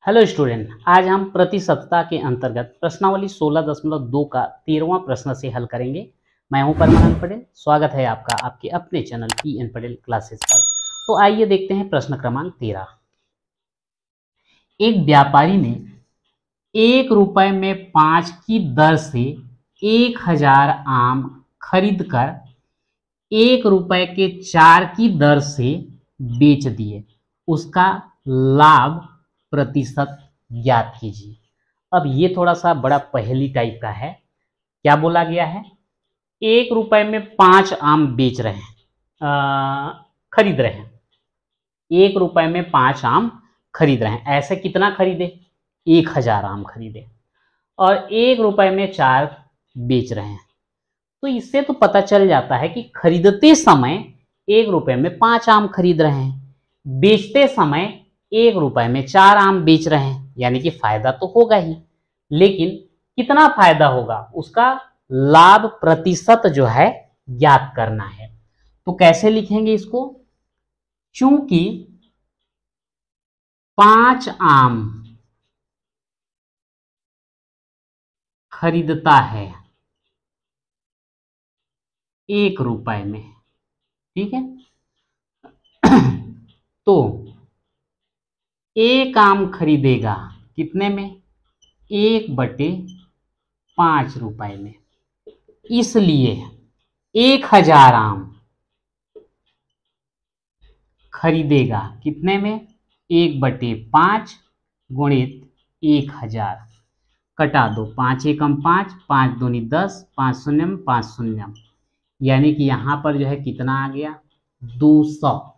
Hello student, आज हम प्रतिशतता के अंतर्गत प्रश्नावली 16.2 का 13वां प्रश्न से हल करेंगे। मैं हूं परमानंद पटेल। स्वागत है आपका आपके अपने चैनल पीएन पटेल क्लासेस पर। तो आइए देखते हैं प्रश्न क्रमांक 13। एक व्यापारी ने 1 रुपए में 5 की दर से 1000 आम खरीदकर 1 रुपए के 4 की दर से बेच दिए। उसका लाभ प्रतिशत ज्ञात कीजिए। अब ये थोड़ा सा बड़ा पहेली टाइप का है। क्या बोला गया है? 1 रुपए में 5 आम बेच रहे हैं, खरीद रहे हैं। 1 रुपए में 5 आम खरीद रहे हैं। ऐसे कितना खरीदे? 1000 आम खरीदे और 1 रुपए में 4 बेच रहे हैं। तो इससे तो पता चल जाता है कि खरीदते समय 1 रुपए में 5 आम खरीद रहे हैं, बेचते समय 1 रुपए में 4 आम बेच रहे हैं, यानी कि फायदा तो होगा ही। लेकिन कितना फायदा होगा, उसका लाभ प्रतिशत जो है ज्ञात करना है। तो कैसे लिखेंगे इसको? चूंकि 5 आम खरीदता है 1 रुपए में, ठीक है, तो 1 आम खरीदेगा कितने में? 1/5 रुपए में। इसलिए 1000 आम खरीदेगा कितने में? 1/5 गुणित 1000। कटा दो, 5 एकम 5, 5 दूनी 10, 5 शून्यम 5 शून्यम, यानी कि यहां पर जो है कितना आ गया? 200।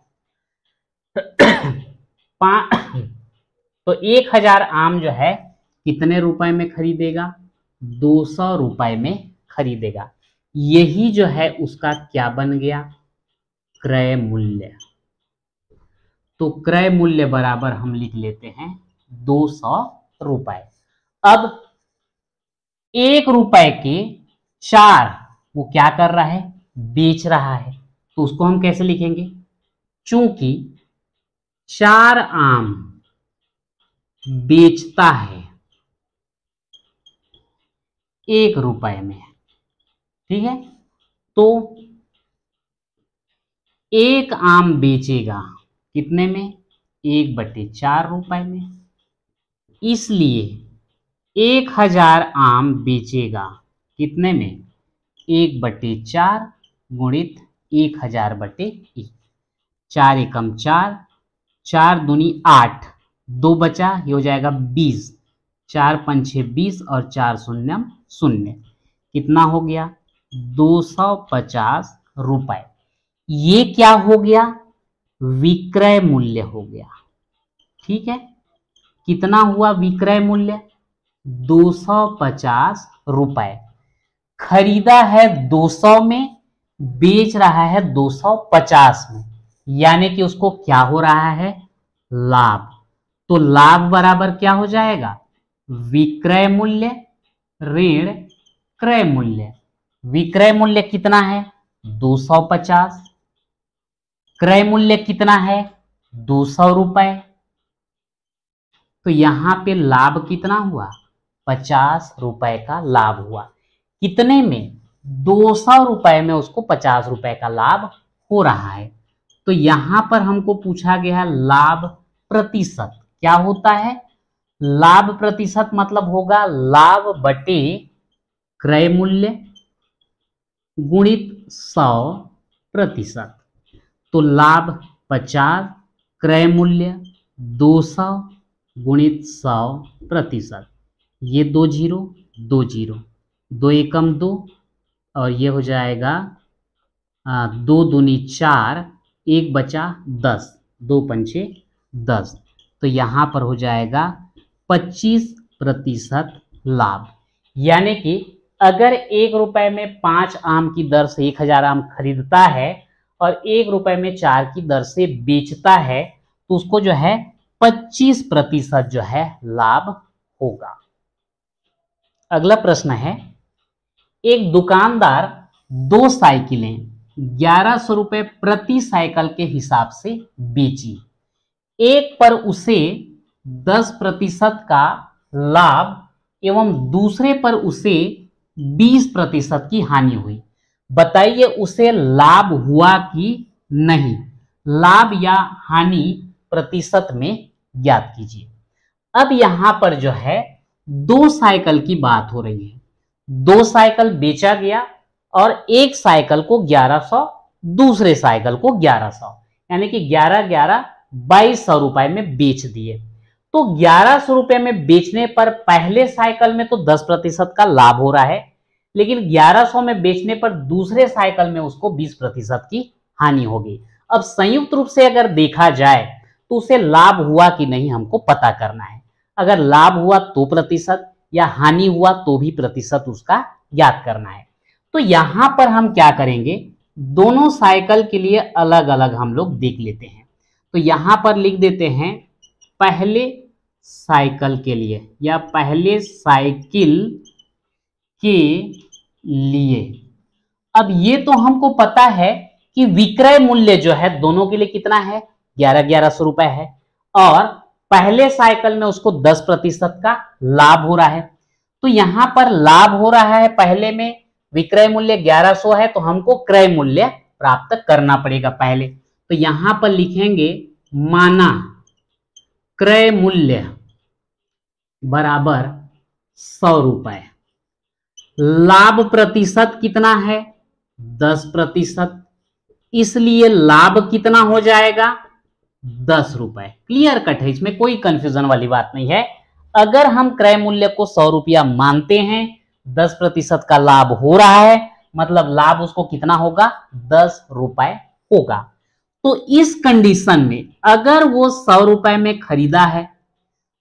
तो 1000 आम जो है कितने रुपए में खरीदेगा? 200 रुपए में खरीदेगा। यही जो है उसका क्या बन गया? क्रय मूल्य। तो क्रय मूल्य बराबर हम लिख लेते हैं 200 रुपए। अब 1 रुपए के 4 वो क्या कर रहा है? बेच रहा है। तो उसको हम कैसे लिखेंगे? चूंकि 4 आम बेचता है 1 रुपए में, ठीक है, तो 1 आम बेचेगा कितने में? 1/4 रुपए में। इसलिए 1000 आम बेचेगा कितने में? 1/4 गुणित 1000/1। 4 एकम 4, 4 दूनी 8, 2 बचा, ये हो जाएगा 20, 4 पंछे 20 और 4 शून्यम 0। कितना हो गया? 250 रुपए। ये क्या हो गया? विक्रय मूल्य हो गया, ठीक है। कितना हुआ विक्रय मूल्य? 250 रुपए। खरीदा है 200 में, बेच रहा है 250 में, यानी कि उसको क्या हो रहा है? लाभ। तो लाभ बराबर क्या हो जाएगा? विक्रय मूल्य ऋण क्रय मूल्य। विक्रय मूल्य कितना है? 250। क्रय मूल्य कितना है? 200 रुपए। तो यहां पे लाभ कितना हुआ? 50 रुपए का लाभ हुआ। कितने में? 200 रुपए में उसको 50 रुपए का लाभ हो रहा है। तो यहां पर हमको पूछा गया है लाभ प्रतिशत क्या होता है? लाभ प्रतिशत मतलब होगा लाभ बटे क्रय मूल्य गुणित 100%। तो लाभ 50, क्रय मूल्य 200 गुणित 100%। ये 2 जीरो 2 जीरो, 2 एकम 2 और ये हो जाएगा 2 दूनी 4, 1 बचा 10, 2 पंचे 10। तो यहाँ पर हो जाएगा 25% लाभ। यानी कि अगर 1 रुपए में 5 आम की दर से 1000 आम खरीदता है और 1 रुपए में 4 की दर से बेचता है, तो उसको जो है 25% जो है लाभ होगा। अगला प्रश्न है, एक दुकानदार 2 साइकिलें 1100 रुपए प्रति साइकिल के हिसाब से बेची। एक पर उसे 10% का लाभ एवं दूसरे पर उसे 20% की हानि हुई। बताइए उसे लाभ हुआ कि नहीं। लाभ या हानि प्रतिशत में ज्ञात कीजिए। अब यहां पर जो है 2 साइकिल की बात हो रही है। 2 साइकिल बेचा गया और एक साइकिल को 1100, दूसरे साइकिल को 1100, यानी कि 11 2200 रुपए में बेच दिए। तो 1100 रुपए में बेचने पर पहले साइकिल में तो 10% का लाभ हो रहा है, लेकिन 1100 में बेचने पर दूसरे साइकिल में उसको 20% की हानि होगी। अब संयुक्त रूप से अगर देखा जाए तो उसे लाभ हुआ कि नहीं हमको पता करना है। अगर लाभ हुआ तो प्रतिशत, या हानि हुआ तो भी प्रतिशत उसका ज्ञात करना है। तो यहां पर हम क्या करेंगे, दोनों साइकिल के लिए अलग अलग हम लोग देख लेते हैं। तो यहां पर लिख देते हैं पहले साइकिल के लिए, या पहले साइकिल के लिए। अब ये तो हमको पता है कि विक्रय मूल्य जो है दोनों के लिए कितना है, 1100 रुपए है, और पहले साइकिल में उसको 10% का लाभ हो रहा है। तो यहां पर लाभ हो रहा है, पहले में विक्रय मूल्य 1100 है, तो हमको क्रय मूल्य प्राप्त करना पड़ेगा पहले। तो यहां पर लिखेंगे माना क्रय मूल्य बराबर 100 रुपए। लाभ प्रतिशत कितना है, 10%, इसलिए लाभ कितना हो जाएगा, 10 रुपए। क्लियर कट है, इसमें कोई कंफ्यूजन वाली बात नहीं है। अगर हम क्रय मूल्य को 100 रुपया मानते हैं, 10% का लाभ हो रहा है, मतलब लाभ उसको कितना होगा, 10 रुपए होगा। तो इस कंडीशन में अगर वो 100 रुपए में खरीदा है,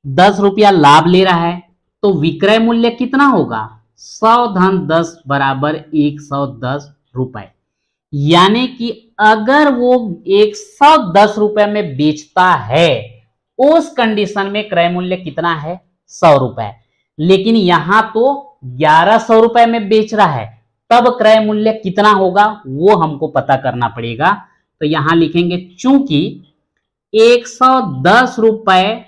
10 रुपया लाभ ले रहा है, तो विक्रय मूल्य कितना होगा, 100 धन 10 बराबर 110 रुपए। यानी कि अगर वो 110 रुपए में बेचता है, उस कंडीशन में क्रय मूल्य कितना है, 100 रुपए। लेकिन यहां तो 1100 रुपए में बेच रहा है, तब क्रय मूल्य कितना होगा वो हमको पता करना पड़ेगा। तो यहां लिखेंगे चूंकि 110 रुपए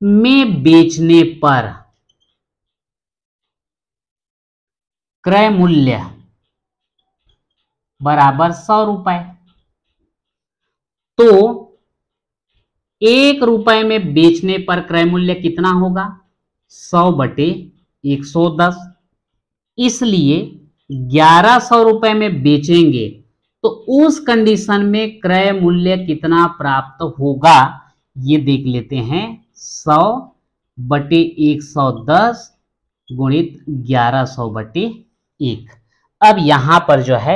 में बेचने पर क्रय मूल्य बराबर 100 रुपए, तो 1 रुपए में बेचने पर क्रय मूल्य कितना होगा, 100 बटे 110। इसलिए 1100 रुपए में बेचेंगे तो उस कंडीशन में क्रय मूल्य कितना प्राप्त होगा, ये देख लेते हैं। 100 बटे 110 गुणित 1100 बटे 1। अब यहां पर जो है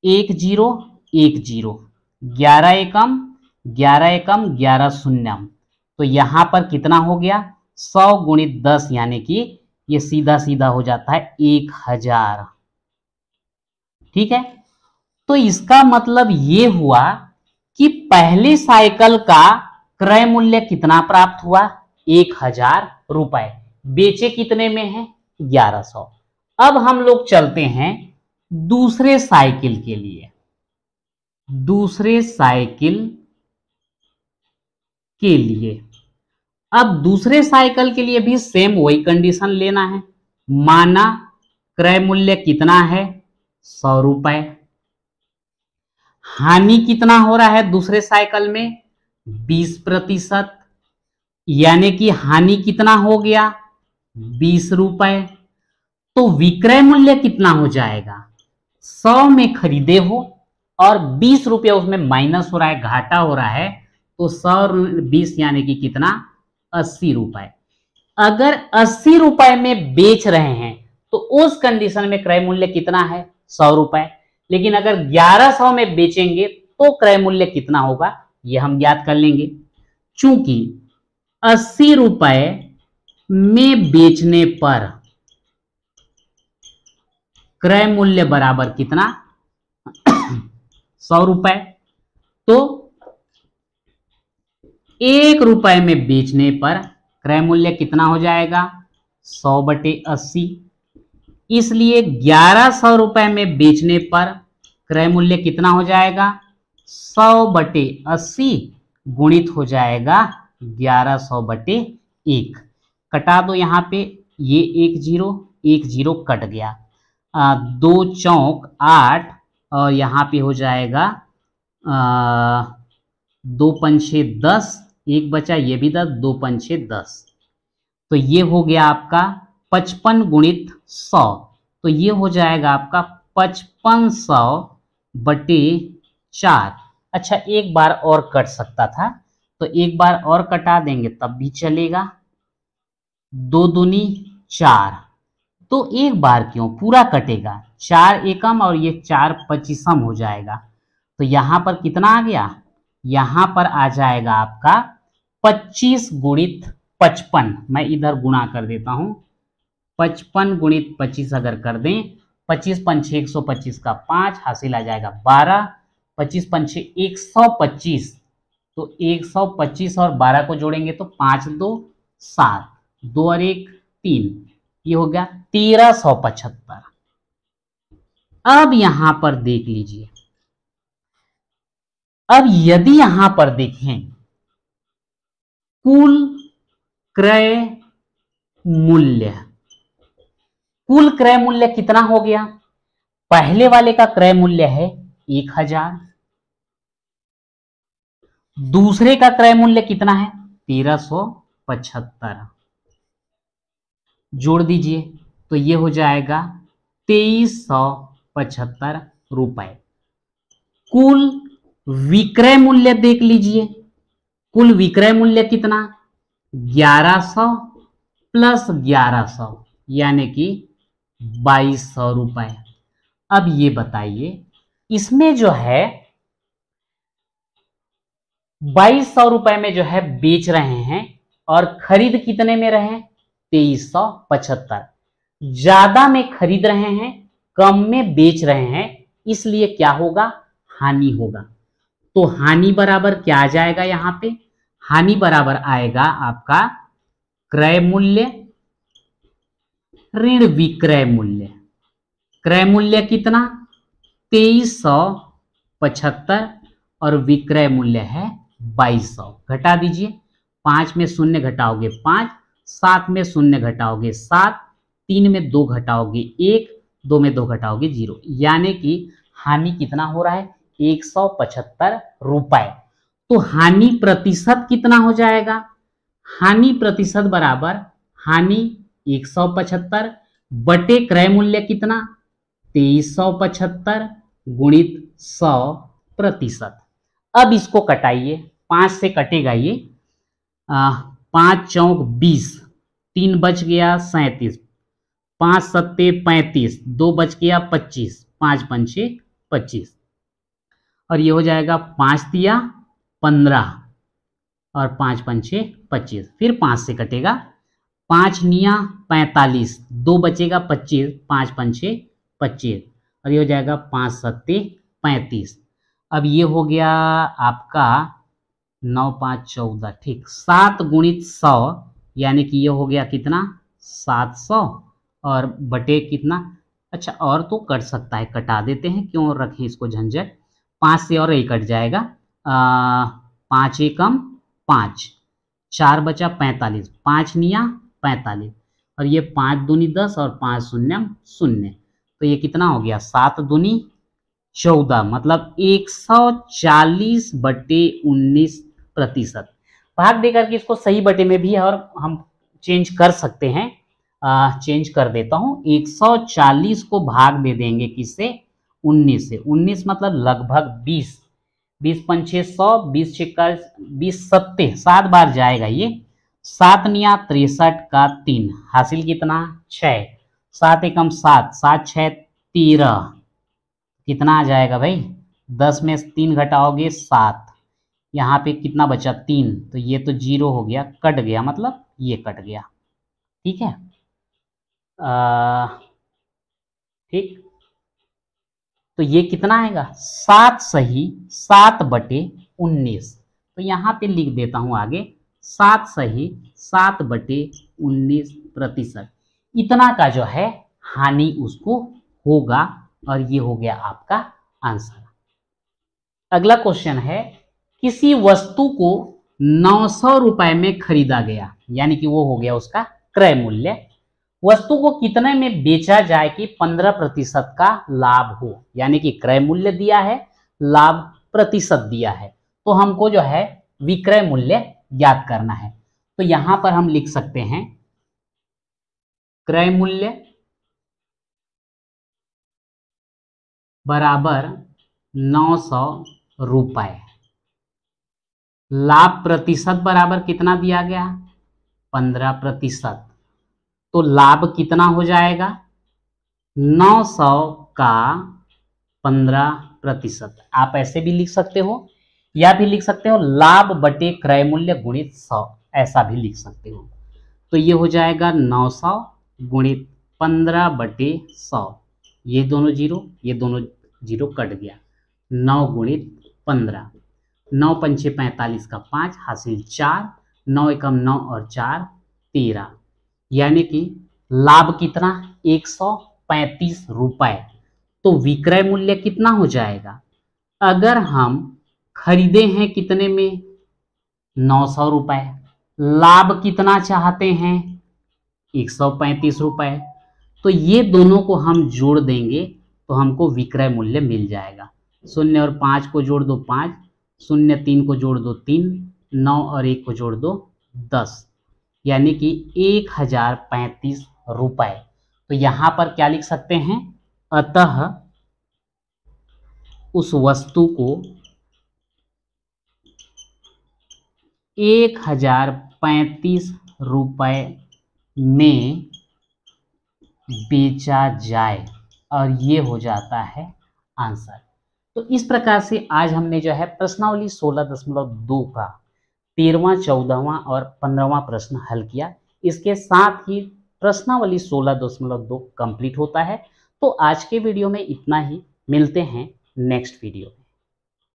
1 0 1 0, 11 एकम 11 एकम 11 शून्यम, तो यहां पर कितना हो गया, 100 गुणित 10, यानी कि ये सीधा सीधा हो जाता है 1000। ठीक है, तो इसका मतलब ये हुआ कि पहले साइकिल का क्रय मूल्य कितना प्राप्त हुआ, 1000 रुपए। बेचे कितने में है, 1100। अब हम लोग चलते हैं दूसरे साइकिल के लिए। दूसरे साइकिल के लिए, अब दूसरे साइकिल के लिए भी सेम वही कंडीशन लेना है। माना क्रय मूल्य कितना है, 100 रुपए। हानि कितना हो रहा है दूसरे साइकिल में, 20%, यानी कि हानि कितना हो गया, 20 रुपए। तो विक्रय मूल्य कितना हो जाएगा, 100 में खरीदे हो और 20 रुपया उसमें माइनस हो रहा है, घाटा हो रहा है, तो 100 20 यानी कि कितना, 80 रुपए। अगर 80 रुपए में बेच रहे हैं तो उस कंडीशन में क्रय मूल्य कितना है, 100 रुपए। लेकिन अगर 1100 में बेचेंगे तो क्रय मूल्य कितना होगा, ये हम ज्ञात कर लेंगे। चूंकि 80 रुपए में बेचने पर क्रय मूल्य बराबर कितना, 100 रुपए, तो 1 रुपए में बेचने पर क्रय मूल्य कितना हो जाएगा, 100 बटे 80। इसलिए 1100 रुपए में बेचने पर क्रय मूल्य कितना हो जाएगा, 100 बटे 80 गुणित हो जाएगा 1100/1 कटा दो यहाँ पे, ये एक जीरो कट गया, 2 चौक 8 और यहाँ पे हो जाएगा 2 पंछे 10, एक बचा ये भी 10, 2 पंछे 10, तो ये हो गया आपका 55 गुणित 100, तो ये हो जाएगा आपका 5500/4। अच्छा एक बार और कट सकता था, तो एक बार और कटा देंगे तब भी चलेगा, 2 दूनी 4, तो एक बार क्यों, पूरा कटेगा, 4 एकम और ये 4 पच्चीसम हो जाएगा, तो यहां पर कितना आ गया, यहां पर आ जाएगा आपका 25 गुणित 55, मैं इधर गुणा कर देता हूं, 55 गुणित 25 अगर कर दें, 25 पंछे 125 का 5 हासिल आ जाएगा 12, 25 पंछे 125, तो 125 और 12 को जोड़ेंगे तो 5 2 7, 2 और 1 3, ये हो गया 1375। अब यहां पर देख लीजिए, अब यदि यहां पर देखें कुल क्रय मूल्य, कुल क्रय मूल्य कितना हो गया, पहले वाले का क्रय मूल्य है 1000, दूसरे का क्रय मूल्य कितना है 1375, जोड़ दीजिए तो ये हो जाएगा 2375 रुपए। कुल विक्रय मूल्य देख लीजिए, कुल विक्रय मूल्य कितना 1100 प्लस 1100 यानी कि 2200 रुपए। अब ये बताइए इसमें जो है 2200 रुपए में जो है बेच रहे हैं और खरीद कितने में रहे 2375, ज्यादा में खरीद रहे हैं कम में बेच रहे हैं, इसलिए क्या होगा हानि होगा। तो हानि बराबर क्या आ जाएगा, यहां पे हानि बराबर आएगा आपका क्रय मूल्य ऋण विक्रय मूल्य। क्रय मूल्य कितना 2375 और विक्रय मूल्य है 2200, घटा दीजिए, 5 में शून्य घटाओगे 5, 7 में शून्य घटाओगे 7, 3 में 2 घटाओगे 1, 2 में 2 घटाओगे 0, यानी कि हानि कितना हो रहा है 175 रुपए। तो हानि प्रतिशत कितना हो जाएगा, हानि प्रतिशत बराबर हानि 175 बटे क्रय मूल्य कितना 2375 गुणित 100%। अब इसको कटाइए, 5 से कटेगा ये, 5 चौक 20, 3 बच गया 37, 5 सत्ते 35, 2 बच गया 25, 5 पंचे 25 और ये हो जाएगा 5 दिया 15 और 5 पंचे 25, फिर 5 से कटेगा, 5 निया 45, 2 बचेगा 25, 5 पंचे 25 और ये हो जाएगा 5 सत्ते 35। अब ये हो गया आपका 9 5 14, ठीक, 7 गुणित 100 यानी कि ये हो गया कितना 700 और बटे कितना, अच्छा और तो कट सकता है, कटा देते हैं, क्यों रखें इसको झंझट, 5 से और यही कट जाएगा, 5 एकम 5, 4 बचा 45, 5 निया 45 और ये 5 दूनी 10 और 5 शून्य शून्य, तो ये कितना हो गया 7 दूनी 14, मतलब 140/19%। भाग देकर के इसको सही बटे में भी और हम चेंज कर सकते हैं, चेंज कर देता हूं, 140 को भाग दे देंगे किससे 19 से, 19 मतलब लगभग 20, 20 पंचे 100, 20 छिक्का 20 सत्ते 7 बार जाएगा ये, 7 निया 63 का 3 हासिल कितना 6, 7 एकम 7, 7 6 13, कितना आ जाएगा भाई 10 में 3 घटाओगे 7, यहाँ पे कितना बचा 3, तो ये तो 0 हो गया, कट गया, मतलब ये कट गया, ठीक है, ठीक, तो ये कितना आएगा 7 सही 7/19, तो यहाँ पे लिख देता हूं आगे 7 सही 7/19%, इतना का जो है हानि उसको होगा और ये हो गया आपका आंसर। अगला क्वेश्चन है, किसी वस्तु को 900 रुपए में खरीदा गया, यानी कि वो हो गया उसका क्रय मूल्य। वस्तु को कितने में बेचा जाए कि 15% का लाभ हो, यानी कि क्रय मूल्य दिया है, लाभ प्रतिशत दिया है, तो हमको जो है विक्रय मूल्य ज्ञात करना है। तो यहां पर हम लिख सकते हैं क्रय मूल्य बराबर 900 रुपए, लाभ प्रतिशत बराबर कितना दिया गया 15%, तो लाभ कितना हो जाएगा 900 का 15%। आप ऐसे भी लिख सकते हो या भी लिख सकते हो लाभ बटे क्रय मूल्य गुणित 100, ऐसा भी लिख सकते हो। तो ये हो जाएगा 900 गुणित 15 बटे 100, ये दोनों जीरो कट गया, 9 गुणित 15, 9 पंचे 45 का 5 हासिल 4, 9 एकम 9 और 4 13, यानी कि लाभ कितना 135 रुपए। तो विक्रय मूल्य कितना हो जाएगा, अगर हम खरीदे हैं कितने में 900 रुपए, लाभ कितना चाहते हैं 135 रुपए, तो ये दोनों को हम जोड़ देंगे तो हमको विक्रय मूल्य मिल जाएगा। 0 और 5 को जोड़ दो 5, 0 3 को जोड़ दो 3, 9 और 1 को जोड़ दो 10, यानी कि 1035 रुपए। तो यहां पर क्या लिख सकते हैं, अतः उस वस्तु को 1035 रुपए में बेचा जाए, और ये हो जाता है आंसर। तो इस प्रकार से आज हमने जो है प्रश्नावली 16.2 का 13वां 14वां और 15वां प्रश्न हल किया। इसके साथ ही प्रश्नावली 16.2 कंप्लीट होता है। तो आज के वीडियो में इतना ही, मिलते हैं नेक्स्ट वीडियो में।